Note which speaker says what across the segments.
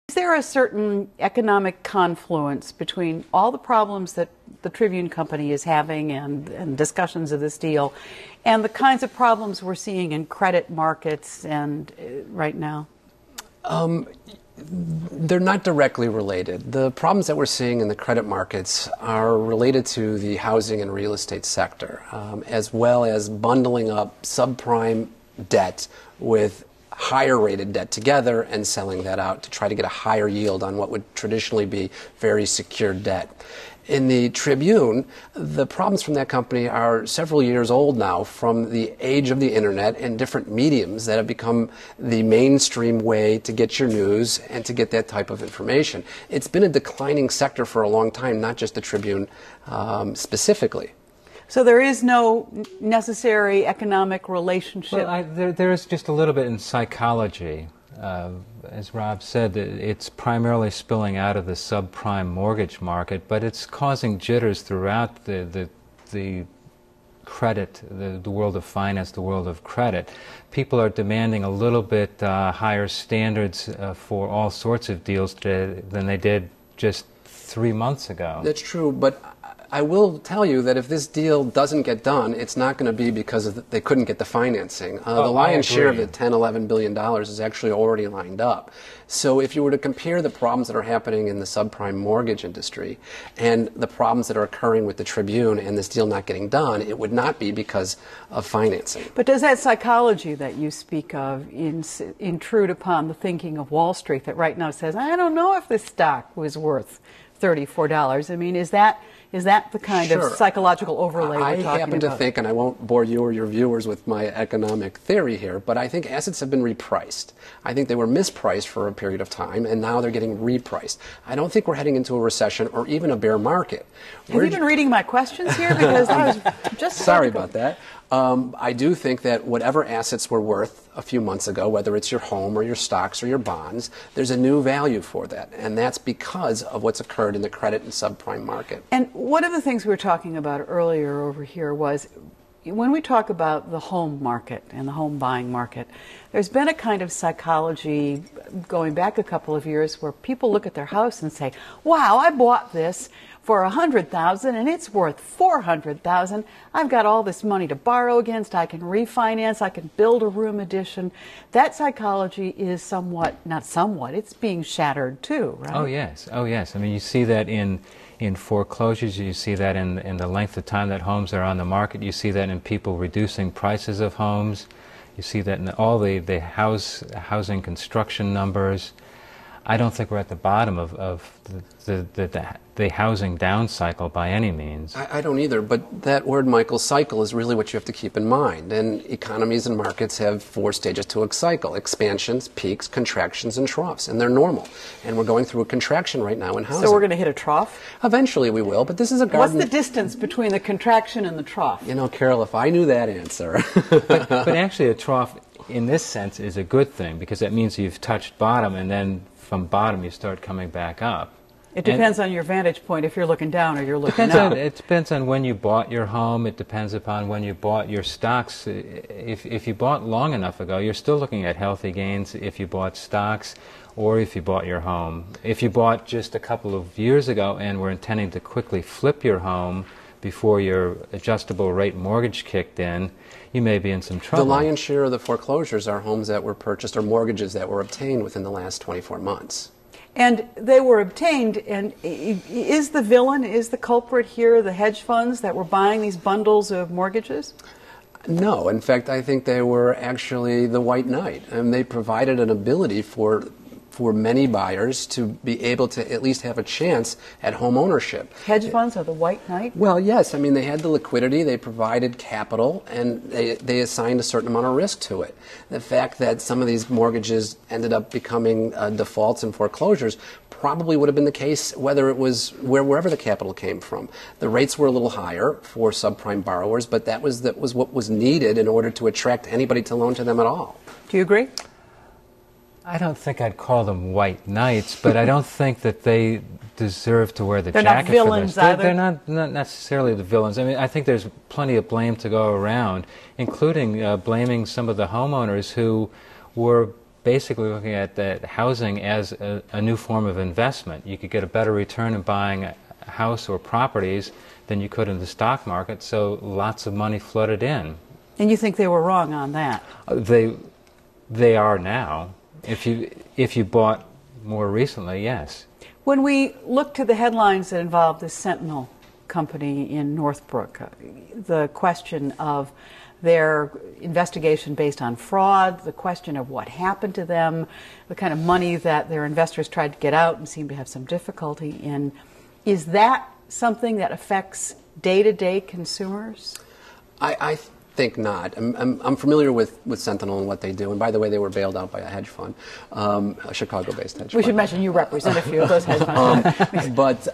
Speaker 1: Is there a certain economic confluence between all the problems that the Tribune Company is having and discussions of this deal and the kinds of problems we're seeing in credit markets and right now?
Speaker 2: They're not directly related. The problems that we're seeing in the credit markets are related to the housing and real estate sector, as well as bundling up subprime debt with higher rated debt together and selling that out to try to get a higher yield on what would traditionally be very secured debt. In the Tribune, the problems from that company are several years old now from the age of the internet and different mediums that have become the mainstream way to get your news and to get that type of information. It's been a declining sector for a long time, not just the Tribune specifically.
Speaker 1: So there is no necessary economic relationship?
Speaker 3: Well, there is just a little bit in psychology. As Rob said, it's primarily spilling out of the subprime mortgage market, but it's causing jitters throughout the credit, the world of finance, the world of credit. People are demanding a little bit higher standards for all sorts of deals than they did just 3 months ago.
Speaker 2: That's true, but I will tell you that if this deal doesn't get done, it's not going to be because they couldn't get the financing. The lion's share of the $10–11 billion is actually already lined up. So if you were to compare the problems that are happening in the subprime mortgage industry and the problems that are occurring with the Tribune and this deal not getting done, it would not be because of financing.
Speaker 1: But does that psychology that you speak of intrude upon the thinking of Wall Street that right now says, I don't know if this stock was worth $34? I mean, is that the kind of psychological overlay we're talking about?
Speaker 2: I happen to think, and I won't bore you or your viewers with my economic theory here, but I think assets have been repriced. I think they were mispriced for a period of time, and now they're getting repriced. I don't think we're heading into a recession or even a bear market.
Speaker 1: Have you been reading my questions here? Because I was just
Speaker 2: sorry about that. I do think that whatever assets were worth a few months ago, whether it's your home or your stocks or your bonds, there's a new value for that. And that's because of what's occurred in the credit and subprime market.
Speaker 1: And one of the things we were talking about earlier over here was when we talk about the home market and the home buying market, there's been a kind of psychology going back a couple of years where people look at their house and say, wow, I bought this for $100,000 and it's worth $400,000. I've got all this money to borrow against. I can refinance. I can build a room addition. That psychology is it's being shattered too, right?
Speaker 3: Oh yes, oh yes. I mean, you see that in foreclosures. You see that in the length of time that homes are on the market. You see that in people reducing prices of homes. You see that in all the housing construction numbers. I don't think we're at the bottom of the housing down cycle by any means.
Speaker 2: I don't either, but that word, Michael, cycle is really what you have to keep in mind. And economies and markets have 4 stages to a cycle: expansions, peaks, contractions, and troughs. And they're normal. And we're going through a contraction right now in housing.
Speaker 1: So we're going to hit a trough?
Speaker 2: Eventually we will, but this is a garden.
Speaker 1: What's the distance between the contraction and the trough?
Speaker 2: You know, Carol, if I knew that answer.
Speaker 3: but actually a trough in this sense is a good thing, because that means you've touched bottom, and then from bottom you start coming back up.
Speaker 1: It depends on your vantage point if you're looking down or you're looking up.
Speaker 3: It depends on when you bought your home. It depends upon when you bought your stocks. If you bought long enough ago, you're still looking at healthy gains if you bought stocks or if you bought your home. If you bought just a couple of years ago and were intending to quickly flip your home before your adjustable rate mortgage kicked in, you may be in some trouble.
Speaker 2: The lion's share of the foreclosures are homes that were purchased or mortgages that were obtained within the last 24 months.
Speaker 1: And they were obtained, and is the villain, is the culprit here the hedge funds that were buying these bundles of mortgages?
Speaker 2: No. In fact, I think they were actually the white knight, and they provided an ability for many buyers to be able to at least have a chance at home ownership.
Speaker 1: Hedge funds are the white knight?
Speaker 2: Well, yes. I mean, they had the liquidity, they provided capital, and they assigned a certain amount of risk to it. The fact that some of these mortgages ended up becoming defaults and foreclosures probably would have been the case whether it was wherever the capital came from. The rates were a little higher for subprime borrowers, but that was what was needed in order to attract anybody to loan to them at all.
Speaker 1: Do you agree?
Speaker 3: I don't think I'd call them white knights, but I don't think that they deserve to wear the
Speaker 1: jacket.
Speaker 3: They're
Speaker 1: not villains
Speaker 3: for this.
Speaker 1: either?
Speaker 3: They're not necessarily the villains. I mean, I think there's plenty of blame to go around, including blaming some of the homeowners who were basically looking at that housing as a new form of investment. You could get a better return in buying a house or properties than you could in the stock market, so lots of money flooded in.
Speaker 1: And you think they were wrong on that?
Speaker 3: They are now. If you bought more recently, yes.
Speaker 1: When we look to the headlines that involve the Sentinel company in Northbrook, the question of their investigation based on fraud, the question of what happened to them, the kind of money that their investors tried to get out and seem to have some difficulty in, is that something that affects day-to-day consumers?
Speaker 2: I think not. I'm familiar with Sentinel and what they do. And by the way, they were bailed out by a hedge fund, a Chicago-based hedge fund.
Speaker 1: We should mention you represent a few of those hedge funds.
Speaker 2: But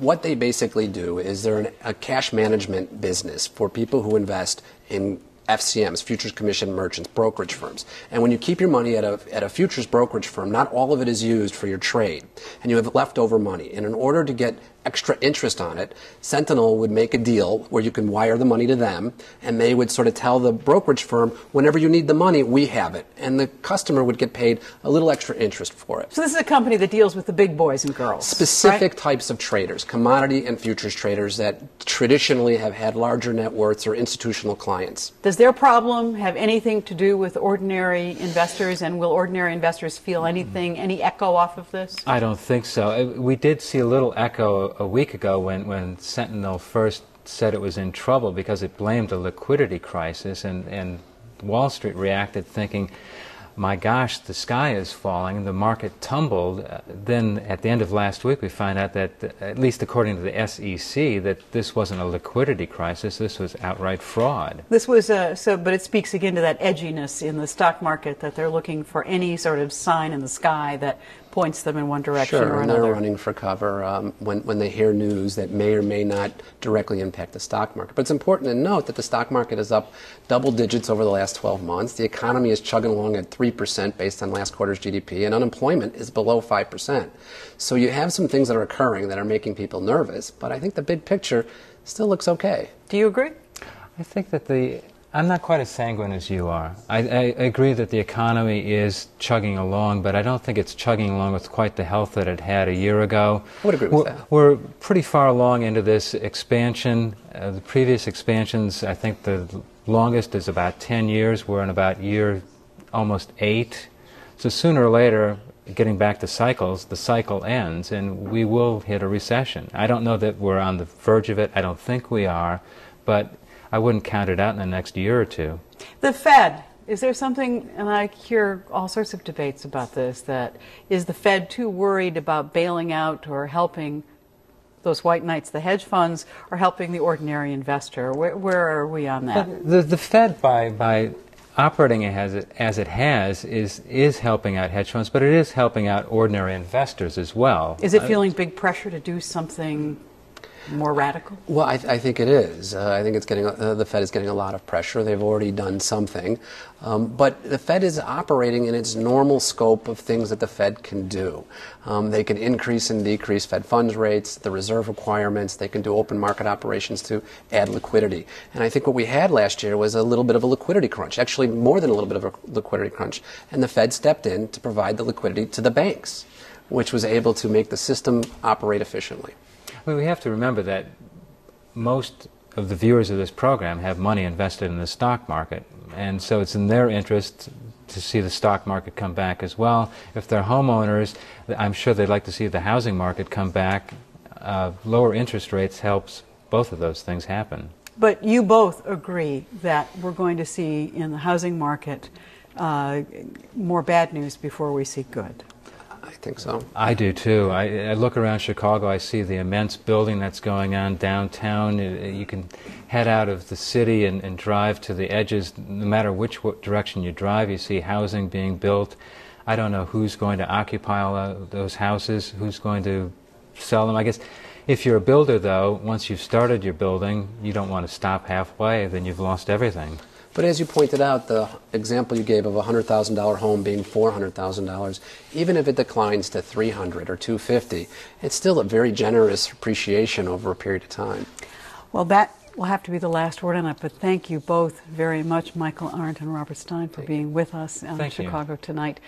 Speaker 2: what they basically do is they're a cash management business for people who invest in FCMs, futures commission merchants, brokerage firms. And when you keep your money at a futures brokerage firm, not all of it is used for your trade, and you have leftover money. And in order to get extra interest on it, Sentinel would make a deal where you can wire the money to them, and they would sort of tell the brokerage firm, whenever you need the money, we have it. And the customer would get paid a little extra interest for it.
Speaker 1: So this is a company that deals with the big boys and girls.
Speaker 2: Specific
Speaker 1: right?
Speaker 2: types of traders, commodity and futures traders that traditionally have had larger net worths or institutional clients.
Speaker 1: Does their problem have anything to do with ordinary investors, and will ordinary investors feel anything, any echo off of this?
Speaker 3: I don't think so. We did see a little echo a week ago when Sentinel first said it was in trouble because it blamed a liquidity crisis, and Wall Street reacted thinking, my gosh, the sky is falling, the market tumbled. Then at the end of last week we found out that, at least according to the SEC, that this wasn't a liquidity crisis, this was outright fraud.
Speaker 1: This was, but it speaks again to that edginess in the stock market, that they're looking for any sort of sign in the sky that points them in one direction
Speaker 2: sure,
Speaker 1: or
Speaker 2: and
Speaker 1: another.
Speaker 2: they're running for cover when they hear news that may or may not directly impact the stock market. But it's important to note that the stock market is up double digits over the last 12 months. The economy is chugging along at 3% based on last quarter's GDP, and unemployment is below 5%. So you have some things that are occurring that are making people nervous, but I think the big picture still looks okay.
Speaker 1: Do you agree?
Speaker 3: I think that I'm not quite as sanguine as you are. I agree that the economy is chugging along, but I don't think it's chugging along with quite the health that it had a year ago.
Speaker 2: I would agree with that.
Speaker 3: We're pretty far along into this expansion. The previous expansions, I think the longest is about 10 years. We're in about year almost 8. So sooner or later, getting back to cycles, the cycle ends and we will hit a recession. I don't know that we're on the verge of it. I don't think we are, but I wouldn't count it out in the next year or two.
Speaker 1: The Fed, is there something, and I hear all sorts of debates about this, that is the Fed too worried about bailing out or helping those white knights, the hedge funds, or helping the ordinary investor? Where are we on that?
Speaker 3: The Fed, by operating as it has, is helping out hedge funds, but it is helping out ordinary investors as well.
Speaker 1: Is it feeling big pressure to do something more radical?
Speaker 2: Well, I think it is. I think it's getting the Fed is getting a lot of pressure. They've already done something, but the Fed is operating in its normal scope of things that the Fed can do. They can increase and decrease Fed funds rates, the reserve requirements. They can do open market operations to add liquidity. And I think what we had last year was a little bit of a liquidity crunch, actually more than a little bit of a liquidity crunch. And the Fed stepped in to provide the liquidity to the banks, which was able to make the system operate efficiently.
Speaker 3: Well, we have to remember that most of the viewers of this program have money invested in the stock market, and so it's in their interest to see the stock market come back as well. If they're homeowners, I'm sure they'd like to see the housing market come back. Lower interest rates helps both of those things happen.
Speaker 1: But you both agree that we're going to see in the housing market more bad news before we see good.
Speaker 2: I think so.
Speaker 3: I do too. I look around Chicago, I see the immense building that's going on downtown. You can head out of the city and drive to the edges. No matter which direction you drive, you see housing being built. I don't know who's going to occupy all those houses, who's going to sell them. I guess if you're a builder, though, once you've started your building, you don't want to stop halfway, then you've lost everything.
Speaker 2: But as you pointed out, the example you gave of a $100,000 home being $400,000, even if it declines to $300,000 or $250,000, it's still a very generous appreciation over a period of time.
Speaker 1: Well, that will have to be the last word on it, but thank you both very much, Michael Arndt and Robert Stein, for being with us in
Speaker 3: Thank you.
Speaker 1: Chicago tonight.